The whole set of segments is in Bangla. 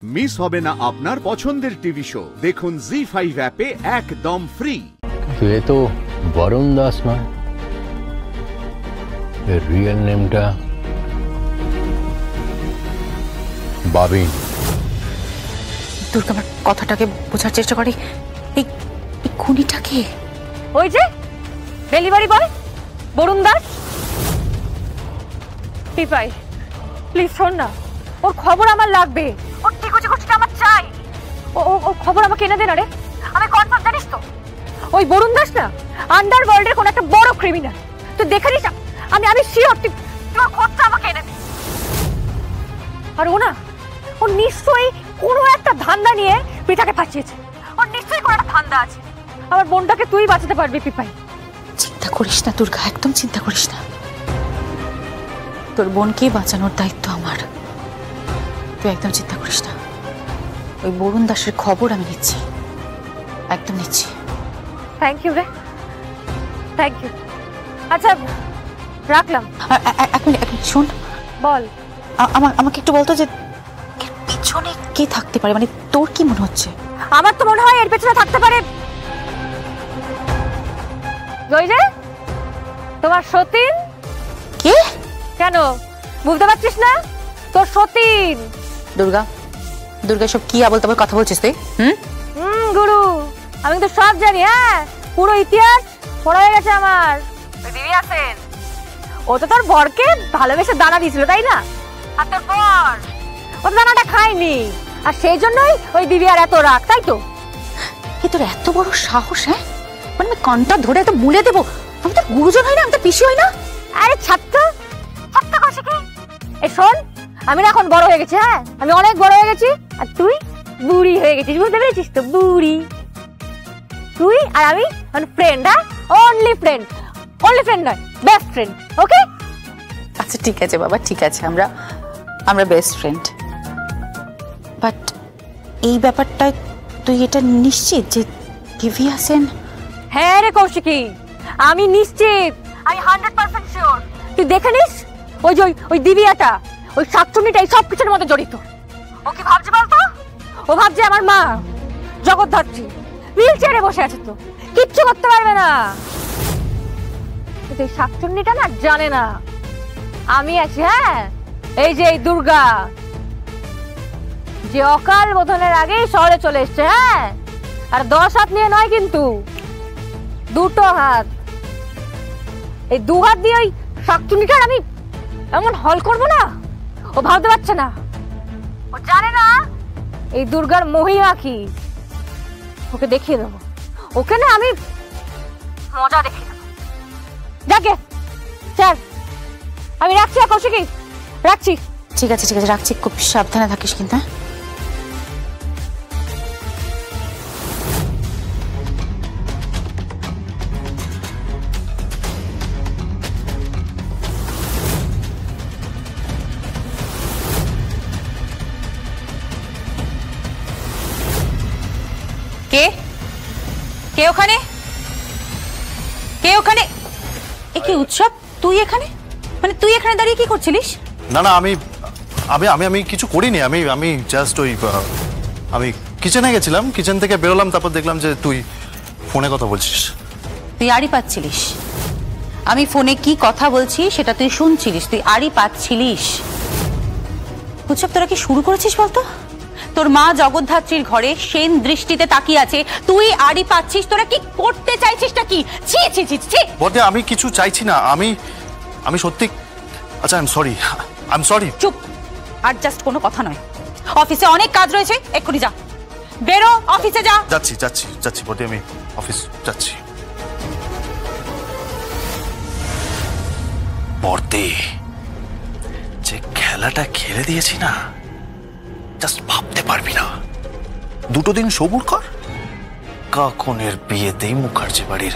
মিস হবে না আপনার পছন্দের টিভি শো। দেখুন জি5 অ্যাপে একদম ফ্রি। ये तो वरुण दास नয়, এর রিয়েল নেমটা বাবিন। দুর্গা আমার কথাটাকে বোঝার চেষ্টা করে। এই খুনিটা কে? ওই যে delivery boy Barun Das. Pipai please শোন না, ওর খবর আমার লাগবে, ওর টিকুচি কুচিটা আমার চাই। ও খবর আমাকে এনে দে না রে, আমি কনফার্ম। জানিস তো ওই বরুণ দাস না আন্ডারওয়ার্ল্ডের কোন একটা বড় ক্রিমিনাল। তুই দেখে নিস, আমি শিওর তুই ওর খবরটা আমাকে এনে দে। আর ও নিশ্চয়ই কোনো একটা ধান্দা নিয়ে পৃথাকে ফাঁসিয়েছে। ওর নিশ্চয়ই কোনো একটা ধান্দা আছে। আমার বোনটাকে তুই বাঁচাতে পারবি পিপাই। চিন্তা করিস না দুর্গা, একদম চিন্তা করিস না। তোর বোনকেই বাঁচানোর দায়িত্ব আমার। তুই একদম চিন্তা করিস না। ওই বরুণ দাসের খবর আমি নিচ্ছি, একদম নিচ্ছি। থ্যাংক ইউ রে, থ্যাংক ইউ। আচ্ছা রাখলাম। এক মিনিট শোন, বল। আমাকে একটু বলতো যে এর পিছনে কে থাকতে পারে, মানে তোর কি মনে হচ্ছে? আমার তো মনে হয় এর পেছনে থাকতে পারে ওই যে তোমার সতীন। কে? কেন বুঝতে পারছিস না? তোর সতীন। দুর্গা, দুর্গা সব কি আবল তাবল কথা বলছিস তুই? গুরু, আমি তো সব জানি। হ্যাঁ, পুরো ইতিহাস পড়া হয়ে গেছে আমার। দিদি আছেন, ও তো তোর বরকে ভালোবেসে দানা দিয়েছিল তাই না? আর তোর বর ও দানাটা খায়নি, আর সেই জন্যই ওই দিদি আর এত রাগ, তাই তো? এ তোর এত বড় সাহস? হ্যাঁ, মানে আমি কানটা ধরে এত মুলে দেবো? আমি তো গুরুজন হই না, আমি তো পিসি হই না। আরে ছাত্র ছাত্র কৌশিকী, এ শোন, আমি না এখন বড় হয়ে গেছি। হ্যাঁ, আমি অনেক বড় হয়ে গেছি, আর তুই বুড়ি হয়ে গেছিস। বুঝতে পেরেছিস তো? বুড়ি। তুই আর আমি মানে ফ্রেন্ড। হ্যাঁ, অনলি ফ্রেন্ড, অনলি ফ্রেন্ড নয়, বেস্ট ফ্রেন্ড। ওকে? আচ্ছা ঠিক আছে বাবা, ঠিক আছে, আমরা বেস্ট ফ্রেন্ড। বাট এই ব্যাপারটা তুই এটা নিশ্চিত যে টিভি আছেন? হ্যাঁ রে কৌশিকী, আমি নিশ্চিত, আমি 100% শিওর। তুই দেখে নিস, ওই দিবিয়াটা, ওই শাকচুন্নিটা এই সব কিছুর মধ্যে জড়িত। ও কি ভাবছে বলতো? ও ভাবছে আমার মা জগদ্ধাত্রী হুইল চেয়ারে বসে আছে, তো কিচ্ছু করতে পারবে না। এই শাকচুন্নিটা না জানে না আমি আছি। হ্যাঁ, এই যে এই দুর্গা, যে অকাল বোধনের আগেই শহরে চলে এসছে। হ্যাঁ, আর 10 হাত নিয়ে নয় কিন্তু, 2 হাত। এই 2 হাত দিয়ে ওই শাকচুন্নিটার আমি এমন হল করব না, ও ভাবতে পারছে না। ও জানে না এই দুর্গার মহিমা কি। ওকে দেখিয়ে দেবো, ওকে না আমি মজা দেখিয়ে দেবো। যাকে স্যার, আমি রাখছি। কৌশিকী রাখছি। ঠিক আছে ঠিক আছে, রাখছি। খুব সাবধানে থাকিস কিন্তু। কে কে ওখানে? কে ওখানে? এ কি উৎসব? তুই এখানে, মানে তুই এখানে দাঁড়িয়ে কি করছিলিস? না না, আমি আমি আমি আমি কিছু করিনি। আমি জাস্ট আমি কিচেনে গেছিলাম, কিচেন থেকে বেরোলাম, তারপর দেখলাম যে তুই ফোনে কথা বলছিস। তুই আড়ি পাচ্ছিলিস? আমি ফোনে কি কথা বলছি সেটা তুই শুনছিলিস, তুই আড়ি পাচ্ছিলিস। উৎসব, তোরা কি শুরু করেছিস বলতো? তোর মা জগদ্ধাত্রীর ঘরে সেন দৃষ্টিতে তাকিয়ে আছে, তুই আড়ি পাচ্ছিস। তোরা কি করতে চাইছিসটা কি? ছি ছি ছি ছি। বটে, আমি কিছু চাইছি না। আমি সত্যি, আচ্ছা আই এম সরি। চুপ, আর জাস্ট কোনো কথা নয়। অফিসে অনেক কাজ রয়েছে, এক্ষুনি যা, বেরো, অফিসে যা। যাচ্ছি বটে, আমি অফিস যাচ্ছি। বর্তে, যে খেলাটা খেলে দিয়েছি না, জাস্ট ভাবতে পারবি না। 2 দিন সবুর কর, কাকনের বিয়েতেই মুখার্জি বাড়ির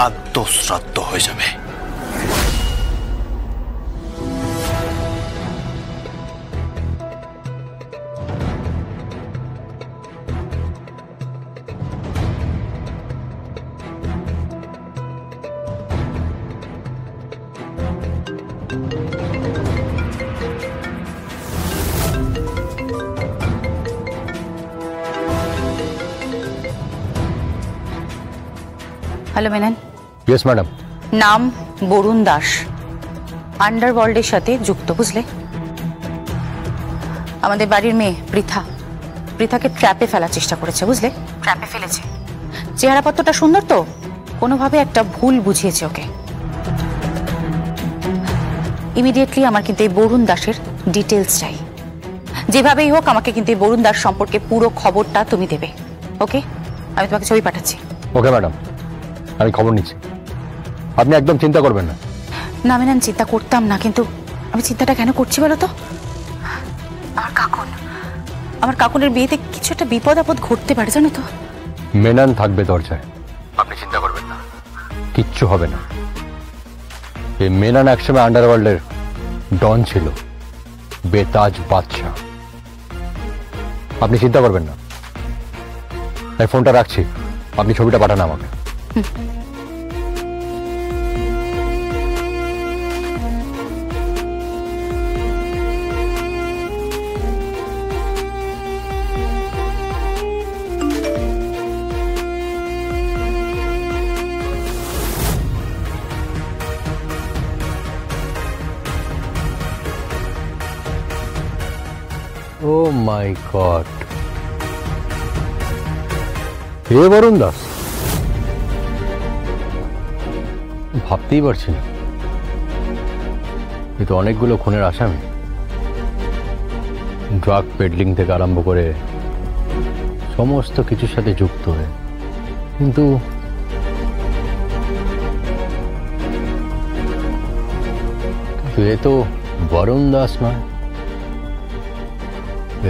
আদ্য শ্রাদ্ধ হয়ে যাবে। Hello Menon, yes madam. নাম বরুণ দাস, আন্ডারওয়ার্ল্ডের সাথে যুক্ত, বুঝলে? আমাদের বাড়ির মেয়ে পৃথাকে ট্র্যাপে ফেলার চেষ্টা করেছে, বুঝলে? ট্র্যাপে ফেলেছে। চেহারাপত্রটা সুন্দর তো, কোনোভাবে একটা ভুল বুঝিয়েছে ওকে। ইমিডিয়েটলি আমার কিন্তু এই বরুণ দাসের ডিটেলস চাই। যেভাবেই হোক আমাকে কিন্তু এই বরুণ দাস সম্পর্কে পুরো খবরটা তুমি দেবে, ওকে? আমি তোমাকে ছবি পাঠাচ্ছি। ওকে ম্যাডাম, আমি খবর নিচ্ছি, আপনি একদম চিন্তা করবেন না। না মেনন, চিন্তা করতাম না, কিন্তু আমি চিন্তাটা কেন করছি বলো তো? আমার কাকুনের বিয়েতে কিছু একটা বিপদ আপদ ঘটতে পারে, জানো তো? মেনন থাকবে দরজায়, আপনি চিন্তা করবেন না, কিচ্ছু হবে না। এই মেনন একসময় আন্ডারওয়ার্ল্ডের ডন ছিল, বেতাজ বাদশাহ। আপনি চিন্তা করবেন না। আমি ফোনটা রাখছি, আপনি ছবিটা পাঠান আমাকে। ও মাই গড, হে বরুণ দাস, ভাবতেই পারছি না, এ তো অনেকগুলো খুনের আসামি। ড্রাগ পেডলিং থেকে আরম্ভ করে সমস্ত কিছুর সাথে যুক্ত হয়ে, কিন্তু এ তো বরুণ দাস নয়।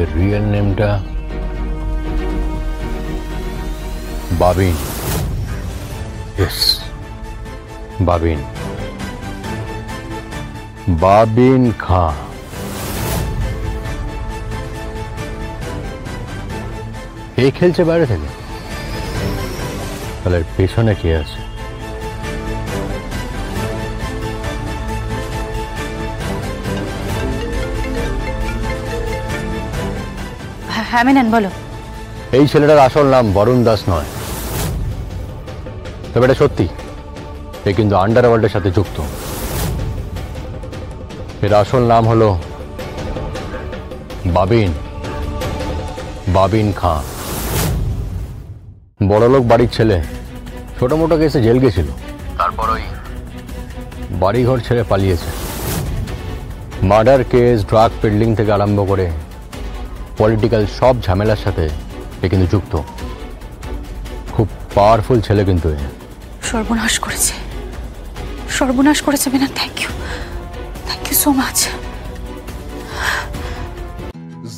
এর রিয়েল নেমটা বাবিন। ইয়েস, বাবিন খাঁ। এই খেলছে বাইরে থেকে, তাহলে পেছনে কে আছে? হ্যাঁ মেনন, বলো। এই ছেলেটার আসল নাম বরুণ দাস নয়, তবে এটা সত্যি, এ কিন্তু আন্ডারওয়ার্ল্ডের সাথে যুক্ত। এর আসল নাম হলো বাবিন খাঁ। বড়লোক বাড়ির ছেলে, ছোট মোটো কেসে জেল গেছিল, তারপর ওই বাড়িঘর ছেড়ে পালিয়েছে। মার্ডার কেস, ড্রাগ পেডলিং থেকে আরম্ভ করে পলিটিক্যাল সব ঝামেলার সাথে এ কিন্তু যুক্ত। খুব পাওয়ারফুল ছেলে কিন্তু এ। সর্বনাশ করেছে Menon. Thank you so much.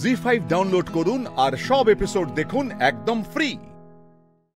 Zee five download করুন আর সব এপিসোড দেখুন একদম ফ্রি।